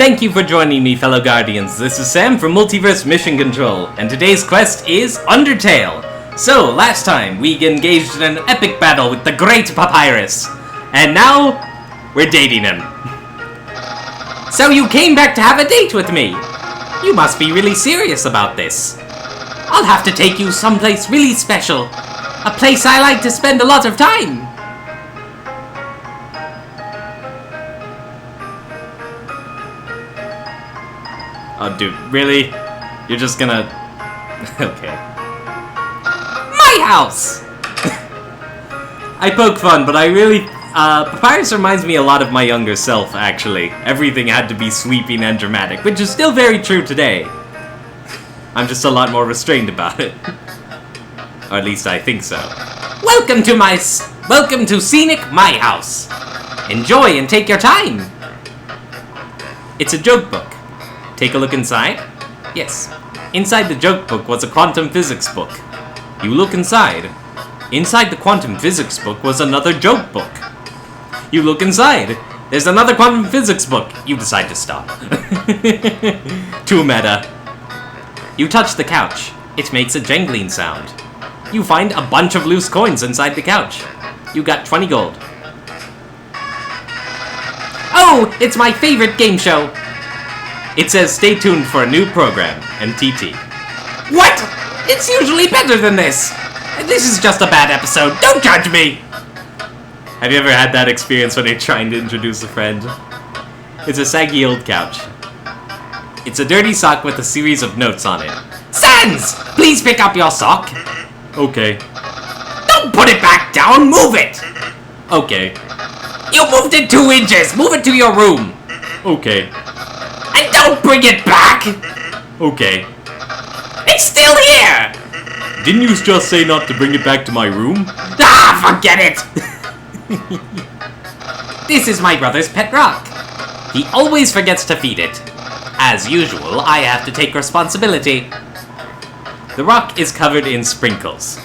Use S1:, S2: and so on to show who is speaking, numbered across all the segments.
S1: Thank you for joining me, fellow Guardians. This is Sam from Multiverse Mission Control, and today's quest is Undertale. So, last time, we engaged in an epic battle with the Great Papyrus, and now, we're dating him. So you came back to have a date with me? You must be really serious about this. I'll have to take you someplace really special. A place I like to spend a lot of time. Oh, dude, really? You're just gonna... Okay. My house! I poke fun, but I really... Papyrus reminds me a lot of my younger self, actually. Everything had to be sweeping and dramatic, which is still very true today. I'm just a lot more restrained about it. Or at least I think so. Welcome to Scenic My House. Enjoy and take your time. It's a joke book. Take a look inside? Yes. Inside the joke book was a quantum physics book. You look inside. Inside the quantum physics book was another joke book. You look inside. There's another quantum physics book. You decide to stop. Too meta. You touch the couch. It makes a jangling sound. You find a bunch of loose coins inside the couch. You got 20 gold. Oh, it's my favorite game show. It says stay tuned for a new program, MTT. What? It's usually better than this. This is just a bad episode. Don't judge me. Have you ever had that experience when you're trying to introduce a friend? It's a saggy old couch. It's a dirty sock with a series of notes on it. Sans! Please pick up your sock. Okay. Don't put it back down. Move it. Okay. You moved it 2 inches. Move it to your room. Okay. And don't bring it back! Okay. It's still here! Didn't you just say not to bring it back to my room? Ah, forget it! This is my brother's pet rock. He always forgets to feed it. As usual, I have to take responsibility. The rock is covered in sprinkles.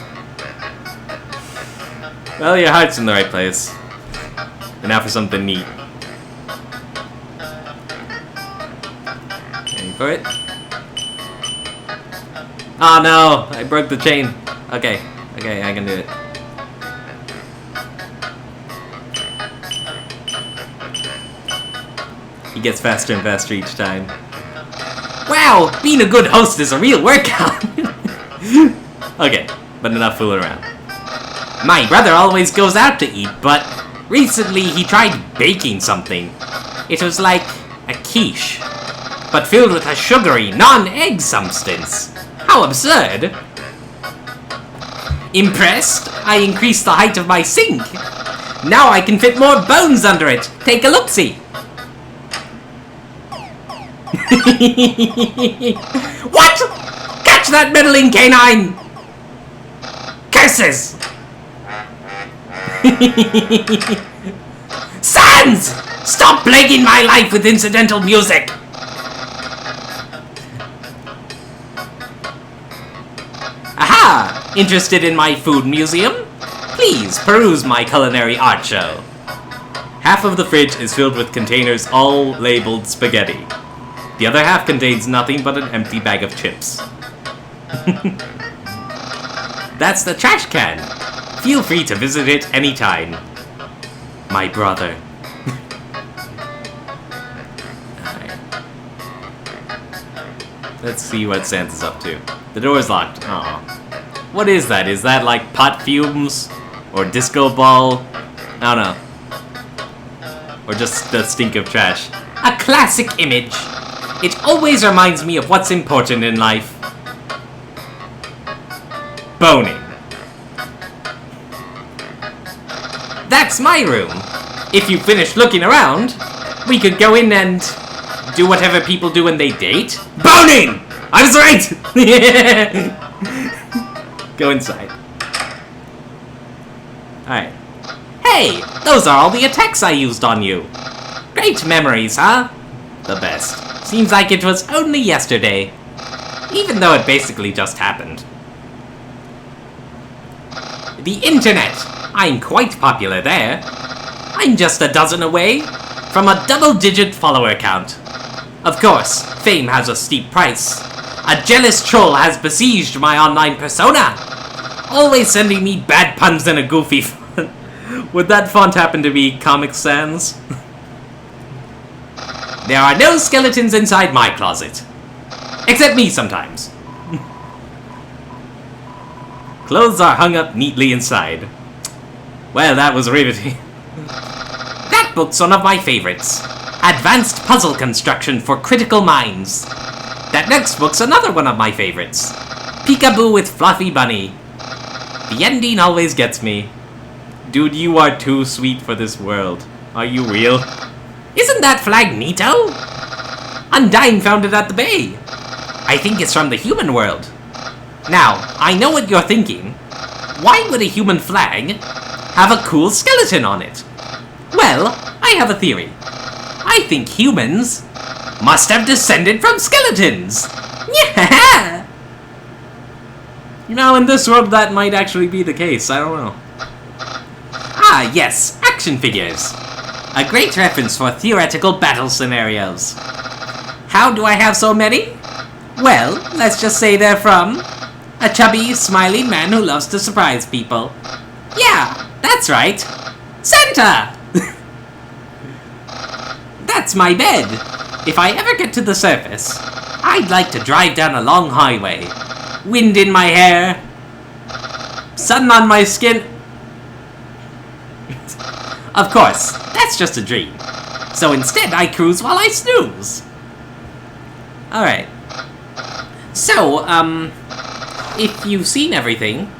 S1: Well, your heart's in the right place. And now for something neat. For it. Oh no, I broke the chain. Okay, I can do it. He gets faster and faster each time. Wow, being a good host is a real workout. Okay, but enough fooling around. My brother always goes out to eat, but recently he tried baking something. It was like a quiche, but filled with a sugary, non-egg substance. How absurd! Impressed? I increased the height of my sink. Now I can fit more bones under it. Take a look-see. What? Catch that meddling canine! Curses! Sans! Stop plaguing my life with incidental music! Aha! Interested in my food museum? Please peruse my culinary art show. Half of the fridge is filled with containers all labeled spaghetti. The other half contains nothing but an empty bag of chips. That's the trash can. Feel free to visit it anytime. My brother. Alright. Let's see what Santa's up to. The door's locked. Aw. What is that? Is that like pot fumes? Or disco ball? I don't know. Or just the stink of trash. A classic image. It always reminds me of what's important in life. Boning. That's my room. If you finish looking around, we could go in and do whatever people do when they date. Boning! I was right! Go inside. Alright. Hey! Those are all the attacks I used on you. Great memories, huh? The best. Seems like it was only yesterday. Even though it basically just happened. The internet! I'm quite popular there. I'm just a dozen away from a double-digit follower count. Of course, fame has a steep price. A jealous troll has besieged my online persona, always sending me bad puns in a goofy font. Would that font happen to be Comic Sans? There are no skeletons inside my closet. Except me sometimes. Clothes are hung up neatly inside. Well, that was riveting. That book's one of my favorites. Advanced puzzle construction for critical minds. That next book's another one of my favorites. Peekaboo with Fluffy Bunny. The ending always gets me. Dude, you are too sweet for this world. Are you real? Isn't that flag neato? Undyne found it at the bay. I think it's from the human world. Now, I know what you're thinking. Why would a human flag have a cool skeleton on it? Well, I have a theory. I think humans must have descended from skeletons. Yeah. You know, in this world that might actually be the case. I don't know. Ah, yes, action figures. A great reference for theoretical battle scenarios. How do I have so many? Well, let's just say they're from a chubby, smiling man who loves to surprise people. Yeah, that's right. Santa! That's my bed. If I ever get to the surface, I'd like to drive down a long highway. Wind in my hair. Sun on my skin. Of course, that's just a dream. So instead, I cruise while I snooze. Alright. So, if you've seen everything,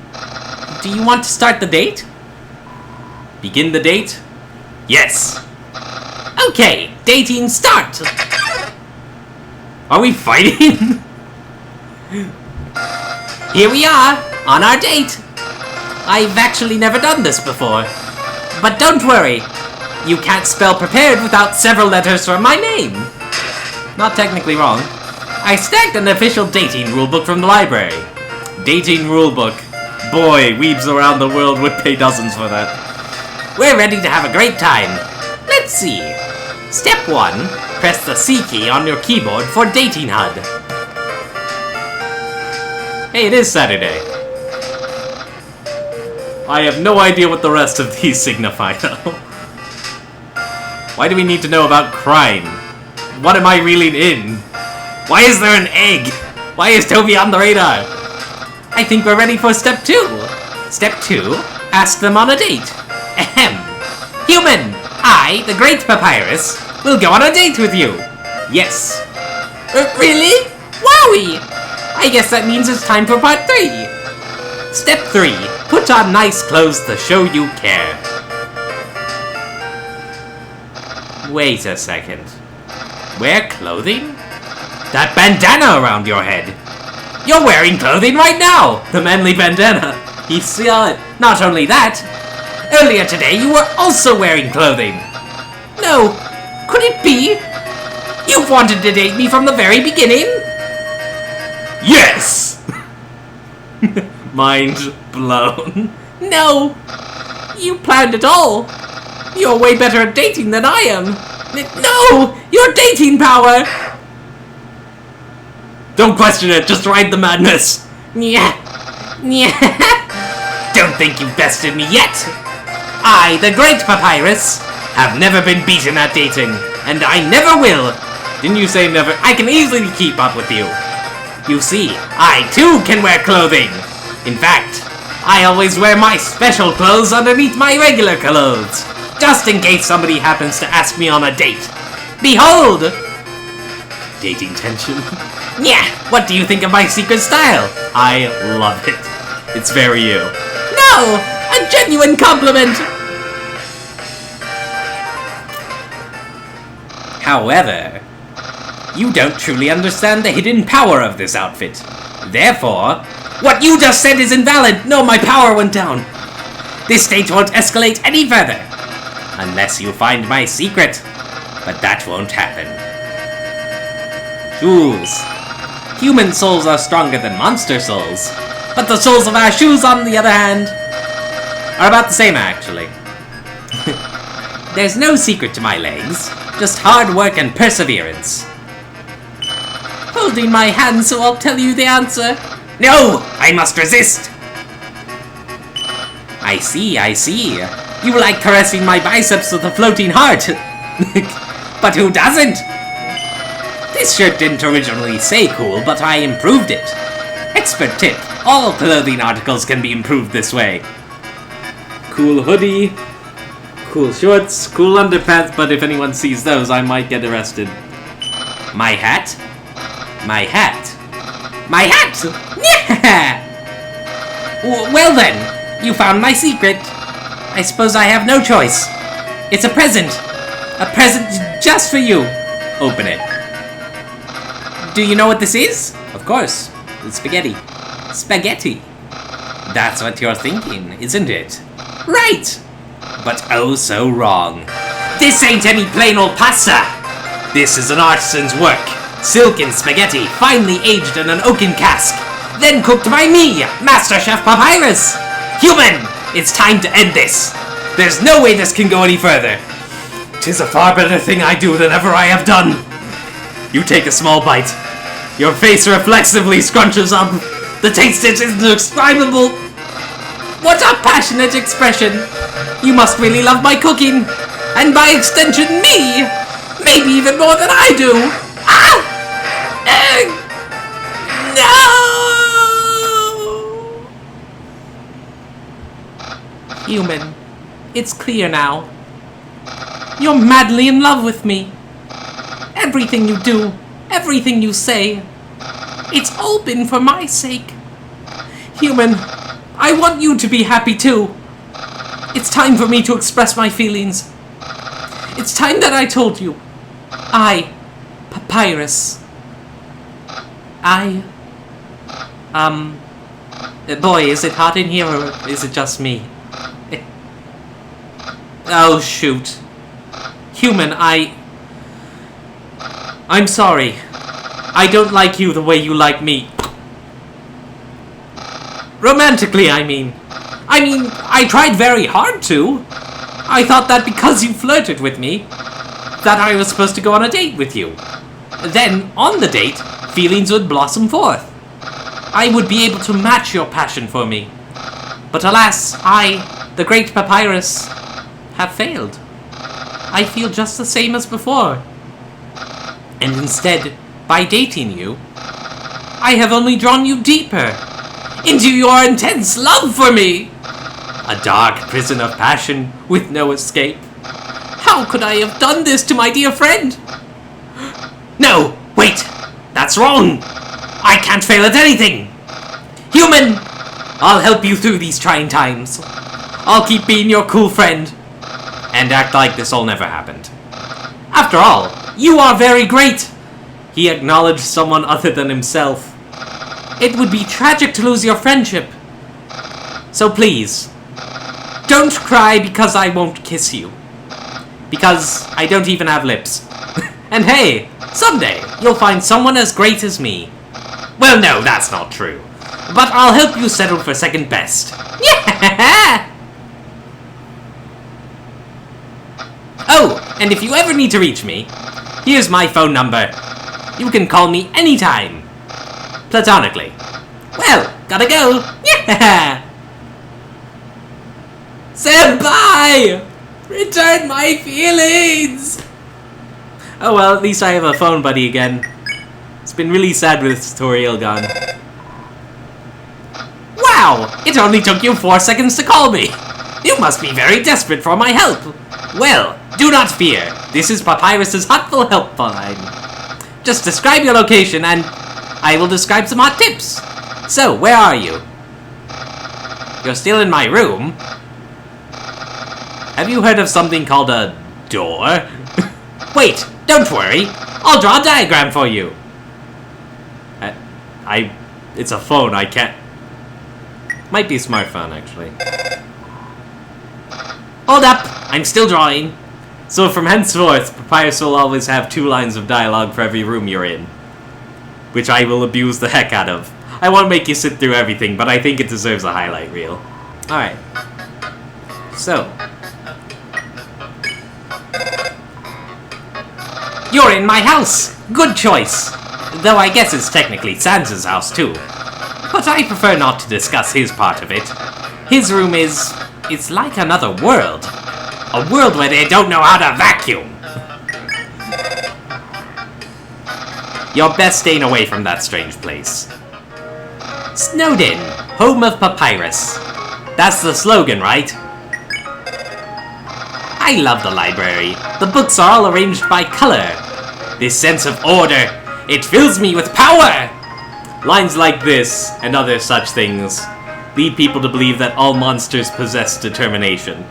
S1: do you want to start the date? Begin the date? Yes. Okay, dating start! Are we fighting? Here we are, on our date. I've actually never done this before. But don't worry, you can't spell prepared without several letters from my name. Not technically wrong. I snagged an official dating rulebook from the library. Dating rulebook. Boy, weebs around the world would pay dozens for that. We're ready to have a great time. Let's see. Step 1. Press the C key on your keyboard for dating HUD. Hey, it is Saturday. I have no idea what the rest of these signify, though. Why do we need to know about crime? What am I reeling in? Why is there an egg? Why is Toby on the radar? I think we're ready for step 2. Step 2, ask them on a date. Ahem. Human, I, the Great Papyrus, will go on a date with you. Yes. Really? Wowie! I guess that means it's time for part 3. Step 3, put on nice clothes to show you care. Wait a second. Wear clothing? That bandana around your head. You're wearing clothing right now! The manly bandana. He saw it. Not only that, earlier today you were also wearing clothing. No, could it be? You've wanted to date me from the very beginning? Yes! Mind blown. No, you planned it all. You're way better at dating than I am. No, your dating power! Don't question it, just ride the madness. Yeah. Don't think you've bested me yet. I, the Great Papyrus, have never been beaten at dating, and I never will. Didn't you say never? I can easily keep up with you. You see, I too can wear clothing. In fact, I always wear my special clothes underneath my regular clothes, just in case somebody happens to ask me on a date. Behold! Dating tension. Yeah, what do you think of my secret style? I love it. It's very you. No! A genuine compliment! However, you don't truly understand the hidden power of this outfit. Therefore, what you just said is invalid! No, my power went down! This date won't escalate any further. Unless you find my secret. But that won't happen. Shoes. Human souls are stronger than monster souls. But the souls of our shoes, on the other hand, are about the same, actually. There's no secret to my legs. Just hard work and perseverance. holding my hand, so I'll tell you the answer. No! I must resist! I see. You like caressing my biceps with a floating heart. But who doesn't? This shirt didn't originally say cool, but I improved it. Expert tip. All clothing articles can be improved this way. Cool hoodie, cool shorts, cool underpants, but if anyone sees those, I might get arrested. My hat? My hat? My hat! Yeah! Well then, you found my secret. I suppose I have no choice. It's a present. A present just for you. Open it. Do you know what this is? Of course. It's spaghetti. Spaghetti. That's what you're thinking, isn't it? Right! But oh so wrong. This ain't any plain old pasta! This is an artisan's work. Silken spaghetti, finely aged in an oaken cask. Then cooked by me, Master Chef Papyrus! Human! It's time to end this! There's no way this can go any further. 'Tis a far better thing I do than ever I have done. You take a small bite. Your face reflexively scrunches up. The taste is indescribable. What a passionate expression. You must really love my cooking. And by extension, me. Maybe even more than I do. Ah! No! Human, it's clear now. You're madly in love with me. Everything you do, everything you say, it's all been for my sake. Human, I want you to be happy too. It's time for me to express my feelings. It's time that I told you. I, Papyrus. Boy, is it hot in here or is it just me? Oh, shoot. Human, I'm sorry. I don't like you the way you like me. Romantically, I mean. I tried very hard to. I thought that because you flirted with me, that I was supposed to go on a date with you. Then, on the date, feelings would blossom forth. I would be able to match your passion for me. But alas, I, the great Papyrus, have failed. I feel just the same as before. And instead, by dating you, I have only drawn you deeper into your intense love for me. A dark prison of passion with no escape. How could I have done this to my dear friend? No, wait, that's wrong. I can't fail at anything. Human, I'll help you through these trying times. I'll keep being your cool friend and act like this all never happened. After all, you are very great. He acknowledged someone other than himself. It would be tragic to lose your friendship. So please, don't cry because I won't kiss you. Because I don't even have lips. And hey, someday you'll find someone as great as me. Well, no, that's not true. But I'll help you settle for second best. Yeah! Oh, and if you ever need to reach me, here's my phone number. You can call me anytime. Platonically. Well, gotta go. Yeah! Senpai! Return my feelings! Oh well, at least I have a phone buddy again. It's been really sad with this tutorial gone. Wow! It only took you 4 seconds to call me! You must be very desperate for my help! Well, do not fear. This is Papyrus's Hotful Helpline. Just describe your location and I will describe some hot tips. So, where are you? You're still in my room? Have you heard of something called a door? Wait, don't worry. I'll draw a diagram for you. It's a phone, I can't... Might be a smartphone, actually. Hold up! I'm still drawing. So from henceforth, Papyrus will always have 2 lines of dialogue for every room you're in. Which I will abuse the heck out of. I won't make you sit through everything, but I think it deserves a highlight reel. Alright. So. You're in my house! Good choice! Though I guess it's technically Sans' house too. But I prefer not to discuss his part of it. His room is... it's like another world. A world where they don't know how to vacuum. You're best staying away from that strange place. Snowdin, home of papyrus. That's the slogan, right? I love the library. The books are all arranged by color. This sense of order, it fills me with power! Lines like this, and other such things, lead people to believe that all monsters possess determination.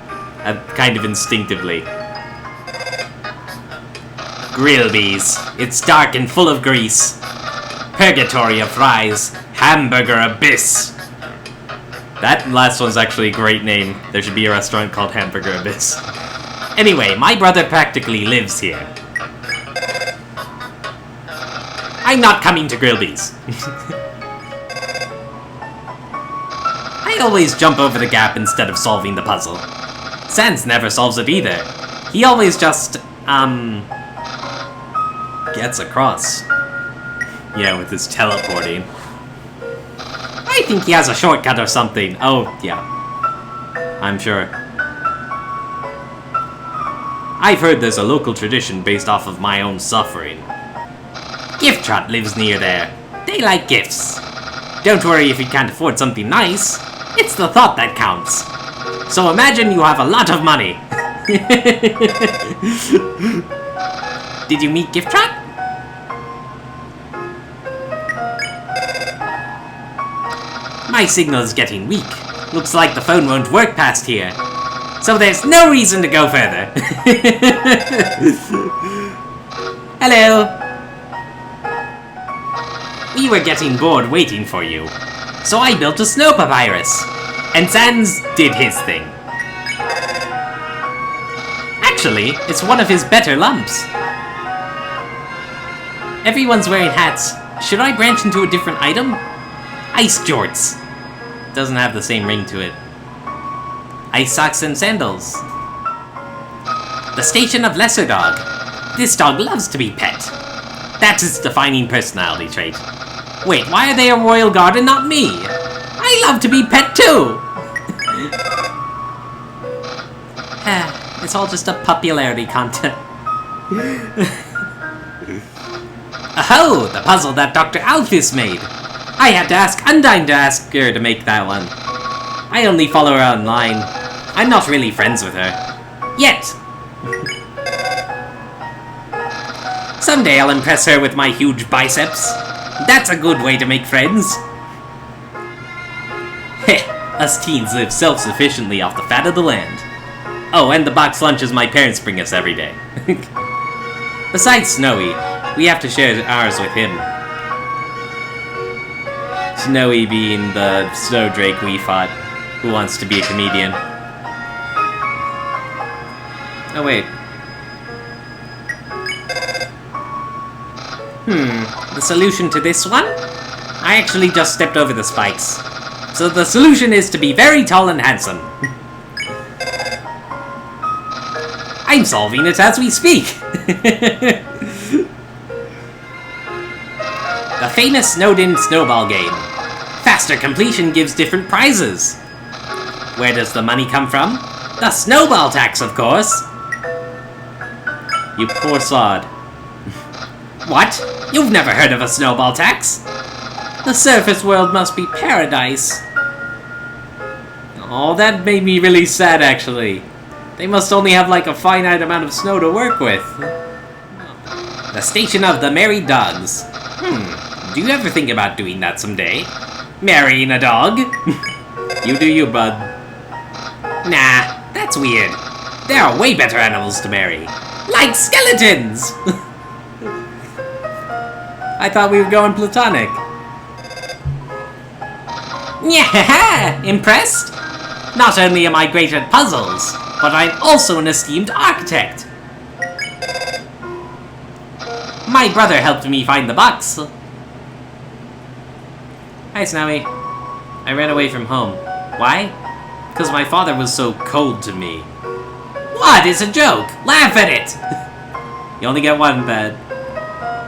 S1: Kind of instinctively. Grillby's. It's dark and full of grease. Purgatory of fries. Hamburger abyss. That last one's actually a great name. There should be a restaurant called Hamburger Abyss. Anyway, my brother practically lives here. I'm not coming to Grillby's. I always jump over the gap instead of solving the puzzle. Sans never solves it either. He always just, gets across. Yeah, with his teleporting. I think he has a shortcut or something. Oh, yeah. I'm sure. I've heard there's a local tradition based off of my own suffering. Gift Trot lives near there. They like gifts. Don't worry if you can't afford something nice. It's the thought that counts. So imagine you have a lot of money. Did you meet Gift Trot? My signal's getting weak. Looks like the phone won't work past here. So there's no reason to go further. Hello. We were getting bored waiting for you. So I built a snow papyrus. And Sans did his thing. Actually, it's one of his better lumps. Everyone's wearing hats. Should I branch into a different item? Ice jorts. Doesn't have the same ring to it. Ice socks and sandals. The station of Lesser Dog. This dog loves to be pet. That's its defining personality trait. Wait, why are they a royal guard and not me? I love to be pet too! It's all just a popularity contest. Oh, the puzzle that Dr. Alphys made. I had to ask Undyne to ask her to make that one. I only follow her online. I'm not really friends with her. Yet. Someday I'll impress her with my huge biceps. That's a good way to make friends. Heh, us teens live self-sufficiently off the fat of the land. Oh, and the box lunches my parents bring us every day. Besides Snowy, we have to share ours with him. Snowy being the snowdrake we fought, who wants to be a comedian. Oh wait. The solution to this one? I actually just stepped over the spikes. So the solution is to be very tall and handsome. I'm solving it as we speak! The famous Snowdin snowball game. Faster completion gives different prizes. Where does the money come from? The snowball tax, of course! You poor sod. What? You've never heard of a snowball tax? The surface world must be paradise. Oh, that made me really sad, actually. They must only have like a finite amount of snow to work with. The station of the married dogs. Do you ever think about doing that someday? Marrying a dog? You do you, bud. Nah, that's weird. There are way better animals to marry. Like skeletons! I thought we were going platonic. Yeah, impressed? Not only am I great at puzzles, but I'm also an esteemed architect. My brother helped me find the box. Hi, Snowy. I ran away from home. Why? Because my father was so cold to me. What? It's a joke! Laugh at it! You only get one, bed.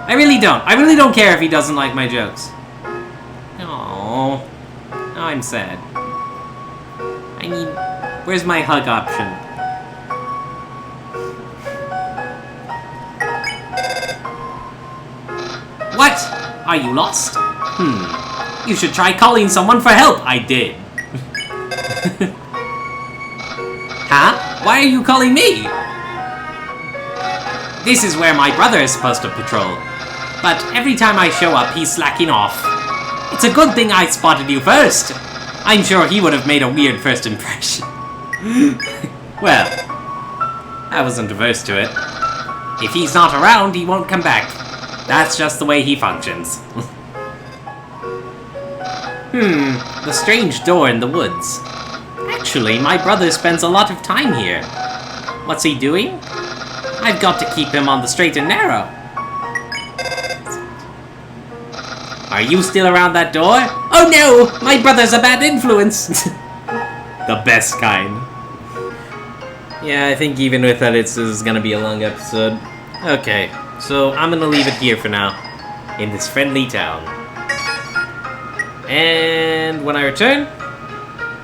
S1: I really don't. I really don't care if he doesn't like my jokes. Oh, I'm sad. I need... Where's my hug option? What? Are you lost? You should try calling someone for help. I did. Huh? Why are you calling me? This is where my brother is supposed to patrol. But every time I show up, he's slacking off. It's a good thing I spotted you first. I'm sure he would have made a weird first impression. Well, I wasn't averse to it. If he's not around, he won't come back. That's just the way he functions. The strange door in the woods. Actually, my brother spends a lot of time here. What's he doing? I've got to keep him on the straight and narrow. Are you still around that door? Oh no! My brother's a bad influence! The best kind. Yeah, I think even with that, this is gonna be a long episode. Okay, so I'm gonna leave it here for now. In this friendly town. And when I return,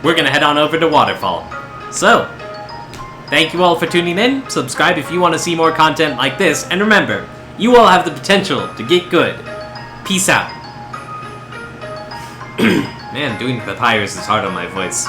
S1: we're gonna head on over to Waterfall. So, thank you all for tuning in. Subscribe if you want to see more content like this. And remember, you all have the potential to get good. Peace out. Man, doing Papyrus is hard on my voice.